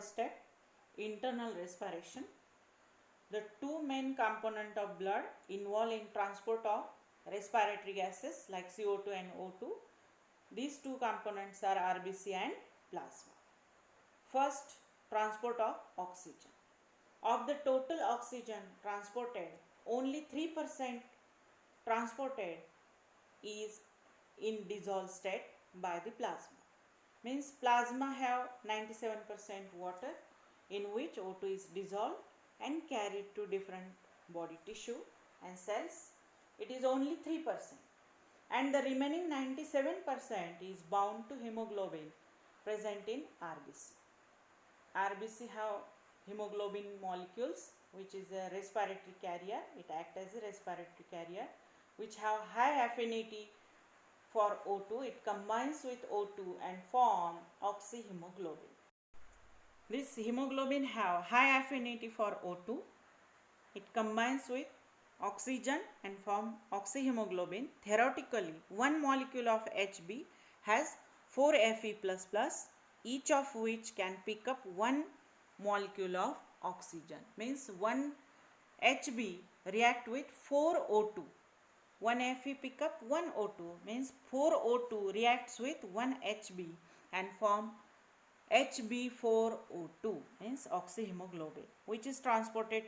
third step, internal respiration. The two main components of blood involved in transport of respiratory gases like CO2 and O2. These two components are RBC and plasma. First, transport of oxygen. Of the total oxygen transported, only 3% transported is in dissolved state by the plasma. Means plasma have 97% water in which O2 is dissolved and carried to different body tissue and cells. It is only 3%, and the remaining 97% is bound to hemoglobin present in RBC. RBC have hemoglobin molecules which is a respiratory carrier. It acts as a respiratory carrier which have high affinity for O2. It combines with O2 and form oxyhemoglobin. This hemoglobin have high affinity for O2. It combines with oxygen and form oxyhemoglobin. Theoretically, one molecule of Hb has 4 Fe++, each of which can pick up one molecule of oxygen. Means one Hb react with 4 O2. One Fe pick up 1 O2, means 4 O2 reacts with 1 Hb and form Hb4O2, means oxyhemoglobin, which is transported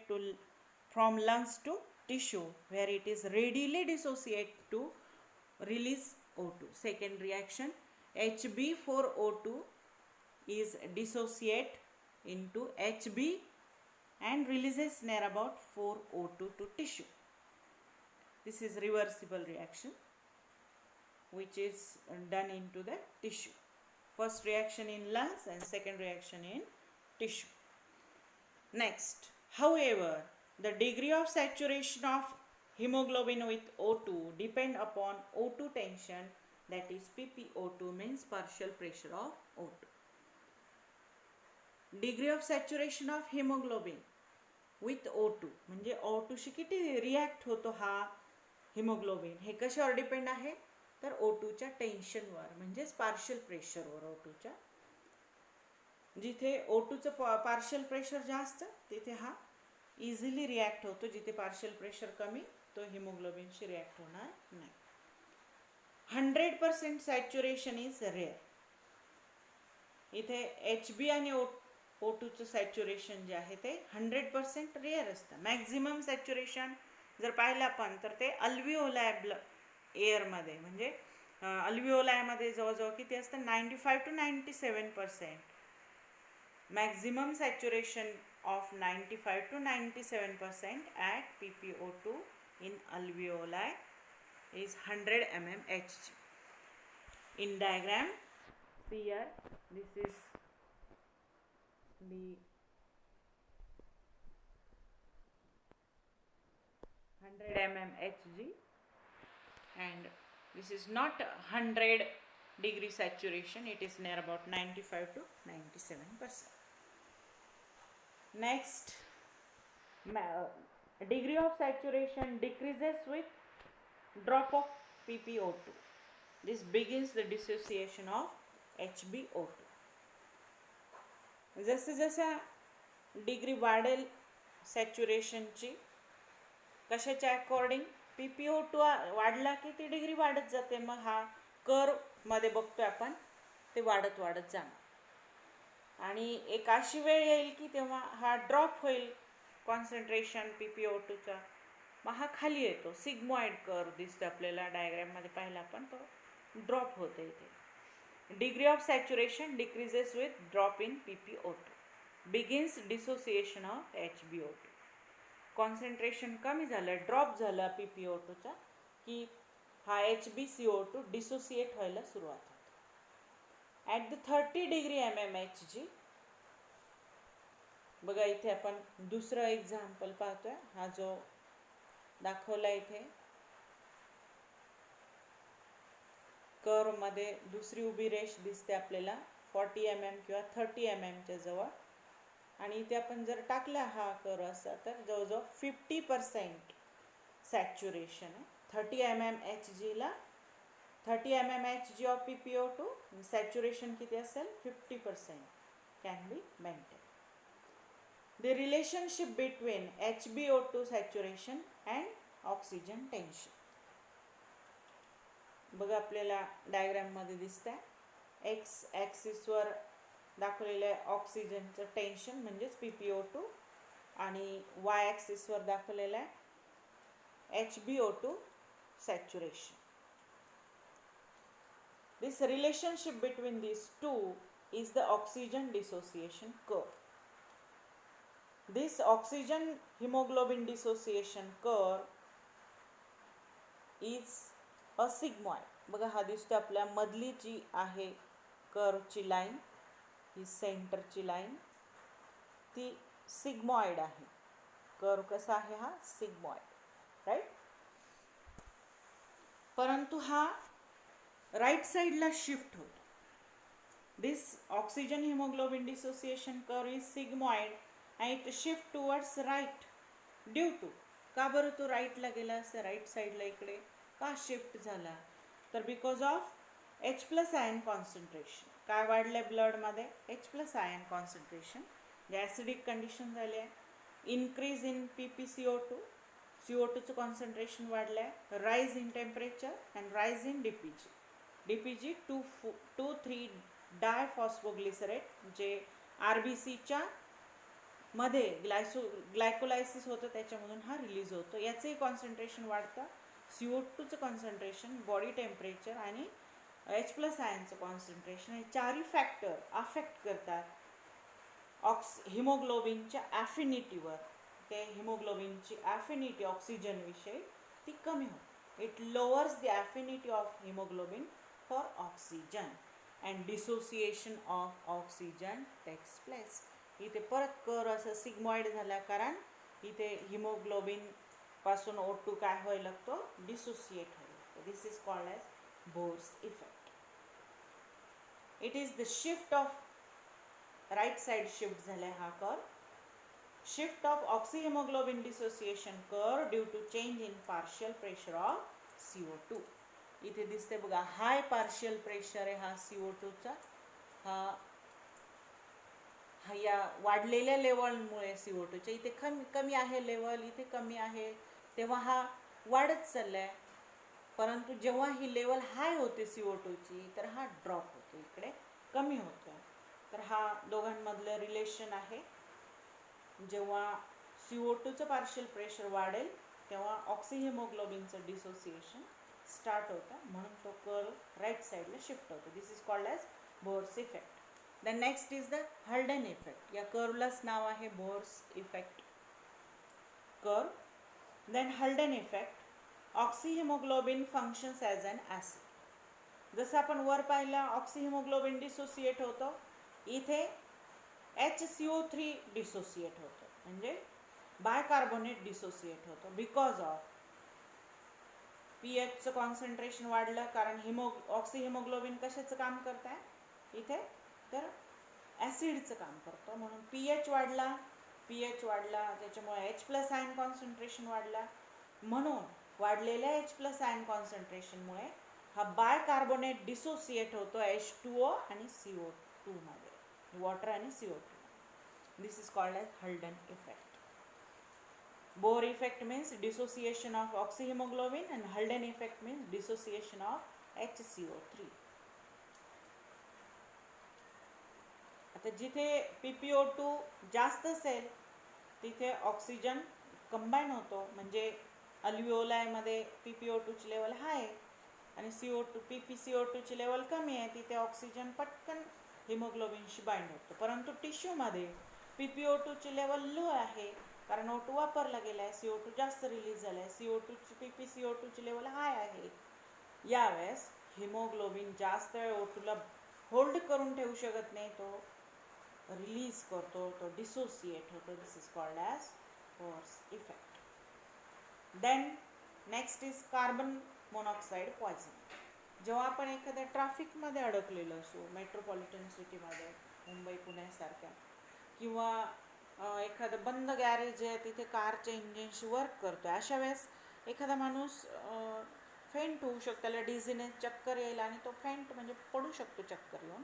from lungs to tissue where it is readily dissociate to release O2. Second reaction, Hb4O2 is dissociate into Hb and releases near about 4O2 to tissue. This is reversible reaction which is done into the tissue. First reaction in lungs and second reaction in tissue. Next, however, the degree of saturation of hemoglobin with O2 depend upon O2 tension, that is PPO2, means partial pressure of O2. Degree of saturation of hemoglobin with O2 म्हणजे O2 शी किती react होतो हा haemoglobin, हे कशावर depend आहे तर O2 च्या टेन्शनवर म्हणजेच पार्शियल प्रेशरवर. O2 च्या जिथे O2 चं पार्शियल प्रेशर जास्त तिथे हा इझिली रिॲक्ट होतो, जिथे पार्शियल प्रेशर कमी तो हिमोग्लोबिनशी रिॲक्ट होणार नाही. 100% सॅच्युरेशन इज रेअर. इथे Hb आणि O2 चं सॅच्युरेशन जे आहे ते 100% रेअर असतं. मॅक्झिमम सॅच्युरेशन जर पाहिलं आपण तर ते अल्विओलाय एअरमध्ये, म्हणजे अल्विओलायमध्ये जवळजवळ किती असतं 95 to 97%. Maximum saturation of 95 to 97% at PPO2 in alveoli is 100 mmHg. In diagram, see here, this is the 100 mmHg and this is not 100 degree saturation, it is near about 95 to 97%. Next, degree of saturation decreases with drop of PPO2. This begins the dissociation of HbO2. जसे जसा degree वाढेल सॅच्युरेशनची, कशाच्या according PPO2 वाढला की ती degree वाढत जाते. मग हा कर्व मध्ये बघतोय आपण ते वाढत वाढत जाणार आणि एक अशी वेळ येईल की तेव्हा हा ड्रॉप होईल कॉन्सन्ट्रेशन PPO2चा, मग हा खाली येतो. सिग्मॉइड कर्व दिसतो आपल्याला डायग्राममध्ये पाहिला आपण, तो ड्रॉप होते इथे. Degree of saturation decreases with drop in PPO2. Begins dissociation of HbO2. Concentration कमी झालं, ड्रॉप झाला PPO2चा की हा HbCO2 डिसोसिएट व्हायला सुरुवात होते. ॲट द 30 डिग्री mmHg, बघा इथे आपण दुसरं एक्झाम्पल पाहतोय. हा जो दाखवला इथे कर्व मध्ये दुसरी उभी रेष दिसते आपल्याला 40 mm किंवा 30 mm च्या जवळ, आणि इथे आपण जर टाकला हा कर्व असा तर जवळजवळ 50% सॅच्युरेशन आहे. 30 mmHg ला 30 mmHg ऑफ PPO2, सॅच्युरेशन किती असेल 50%. can be maintained. The relationship between HbO2 saturation and oxygen tension. बघा आपल्याला डायग्राममध्ये दिसतंय, एक्स ॲक्सिसवर दाखवलेलं आहे ऑक्सिजनचं टेन्शन म्हणजेच PpO2 आणि वाय ॲक्सिसवर दाखवलेलं आहे HbO2 saturation. This relationship between these two is the oxygen dissociation curve. This oxygen hemoglobin dissociation curve is a sigmoid. बघा हा दिसतो आपल्या मधली जी आहे कर्वची लाईन, ही सेंटरची लाईन ती सिग्मॉइड आहे. कर्व कसा आहे हा सिग्मॉइड, राईट. परंतु हा राईट साईडला शिफ्ट होतो. This oxygen haemoglobin dissociation curve is sigmoid and it shift towards right due to, का बरं तो राईटला गेला असं राईट साईडला इकडे का शिफ्ट झाला, तर because of H+ ion concentration. काय वाढलंय ब्लडमध्ये, H+ आयन कॉन्सन्ट्रेशन, जे ॲसिडिक कंडिशन झाली आहे. इन्क्रीज इन PpCO2, CO2चं कॉन्सन्ट्रेशन वाढलं आहे. Rise in temperature and rise in DPG 2,3 डायफॉस्फोग्लिसरेट, जे RBCच्या मध्ये ग्लायकोलायसिस होतं त्याच्यामधून हा रिलीज होतो. याचंही कॉन्सन्ट्रेशन वाढतं. CO2चं कॉन्सन्ट्रेशन, बॉडी टेम्परेचर आणि H+ आयनचं कॉन्सन्ट्रेशन, हे चारही फॅक्टर अफेक्ट करतात हिमोग्लोबिनच्या ॲफिनिटीवर. ते हिमोग्लोबिनची ॲफिनिटी ऑक्सिजनविषयी ती कमी होते. It lowers the affinity of haemoglobin for oxygen and dissociation of oxygen takes place. इथे परत कर्व असं सिग्मॉइड झाला, कारण इथे हिमोग्लोबिन पासून O2 काय व्हायला लागतो, डिसोसिएट व्हायला लागतो. This is called as Bohr's effect. It is the shift of right side shift झाला हा curve. Shift of oxyhaemoglobin dissociation curve due to change in partial pressure of CO2. इथे दिसते बघा हाय पार्शियल प्रेशर आहे हा CO2चा. हा या वाढलेल्या लेवलमुळे CO2च्या इथे कमी आहे लेवल, इथे कमी आहे, तेव्हा हा वाढत चाललाय. परंतु जेव्हा ही लेवल हाय होते CO2ची तर हा ड्रॉप होतो, इकडे कमी होतो. तर हा दोघांमधलं रिलेशन आहे. जेव्हा CO2चं पार्शियल प्रेशर वाढेल तेव्हा ऑक्सिहिमोग्लोबिनचं डिसोसिएशन स्टार्ट होतं, म्हणून तो कर्व राईट साईडला शिफ्ट होतो. This is called as Bohr's effect. Then next is the Halden effect. या कर्वलाच नाव आहे Bohr's effect curve. Then Halden effect, ऑक्सिहिमोग्लोबिन functions as an acid. जसं आपण वर पाहिलं ऑक्सिहिमोग्लोबिन डिसोसिएट होतो, इथे HCO3 डिसोसिएट होतो, म्हणजे बायकार्बोनेट डिसोसिएट होतो. बिकॉज ऑफ pHचं कॉन्सन्ट्रेशन वाढलं, कारण ऑक्सिहिमोग्लोबिन कशाचं काम करत आहे इथे, तर ॲसिडचं काम करतो. म्हणून pH वाढला त्याच्यामुळे H+ आयन कॉन्सन्ट्रेशन वाढला. म्हणून वाढलेल्या H+ आयन कॉन्सन्ट्रेशनमुळे हा बायकार्बोनेट डिसोसिएट होतो H2O आणि CO2 मध्ये, वॉटर आणि CO2. This is called as Haldane effect. Bohr effect means dissociation of oxyhaemoglobin and Halden effect means dissociation of HCO3. आता जिथे PpO2 जास्त असेल तिथे ऑक्सिजन कंबाईन होतो, म्हणजे अल्व्हिओलायमध्ये PpO2ची लेवल हाय आहे आणि PpCO2ची लेवल कमी आहे, तिथे ऑक्सिजन पटकन हिमोग्लोबिनशी बाइंड होतो. परंतु टिश्यूमध्ये PpO2ची लेवल लो आहे, कारण O2 वापरला गेला आहे, CO2 जास्त रिलीज झाला आहे, PpCO2ची लेवल हाय आहे. यावेळेस हिमोग्लोबिन जास्त वेळ O2ला होल्ड करून ठेवू शकत नाही, तो रिलीज करतो, तो डिसोसिएट होतो. This is called as Bohr's effect. Then next is carbon monoxide poison. जेव्हा आपण एखाद्या ट्रॅफिकमध्ये अडकलेलो असो, मेट्रोपॉलिटन सिटीमध्ये मुंबई पुण्यासारख्या, किंवा एखादं बंद गॅरेज आहे तिथे कारच्या इंजिनशी वर्क करतो, अशा वेळेस एखादा माणूस फेंट होऊ शकतो, त्याला डिझीनेस चक्कर येईल आणि तो फेंट म्हणजे पडू शकतो चक्कर येऊन.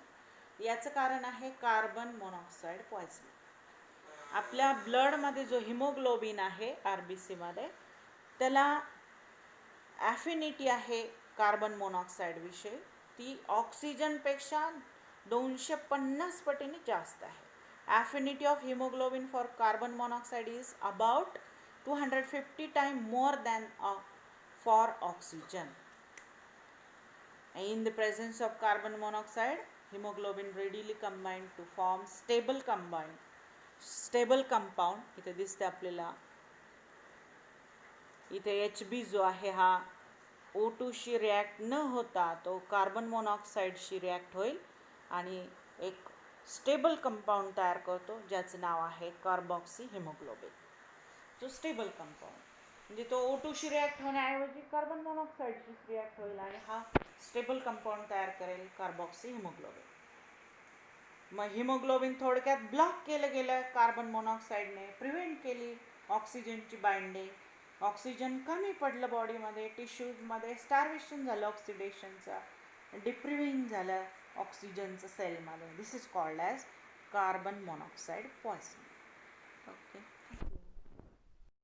याचं कारण आहे कार्बन मोनॉक्साईड पॉयझनिंग. आपल्या ब्लडमध्ये जो हिमोग्लोबिन आहे RBCमध्ये, त्याला ॲफिनिटी आहे कार्बन मोनॉक्साईड विषयी. ती ऑक्सिजनपेक्षा 250 पटीने जास्त आहे. Affinity of haemoglobin for carbon monoxide is about 250 time more than for oxygen. In the presence of carbon monoxide, hemoglobin readily combine to form stable compound. इथे दिसते आपल्याला, इथे HB जो आहे हा O2 शी रिॲक्ट न होता तो कार्बन मोनॉक्साईडशी रिॲक्ट होईल आणि एक स्टेबल कंपाऊंड तयार करतो ज्याचं नाव आहे कार्बॉक्सी हिमोग्लोबिन. जो स्टेबल कंपाऊंड म्हणजे तो O2 शी रिॲक्ट होण्याऐवजी कार्बन मोनॉक्साईडशी रिॲक्ट होईल आणि हा स्टेबल कंपाऊंड तयार करेल कार्बॉक्सी हिमोग्लोबिन. मग हिमोग्लोबिन थोडक्यात ब्लॉक केलं गेलं कार्बन मोनॉक्साईडने, प्रिव्हेंट केली ऑक्सिजनची बाइंडिंग. ऑक्सिजन कमी पडलं बॉडीमध्ये, टिश्यूजमध्ये स्टार्वेशन झालं ऑक्सिडेशनचं, डिप्रिव्हिंग झालं ऑक्सिजनचं सेलमध्ये. This is called as carbon monoxide poisoning. Okay.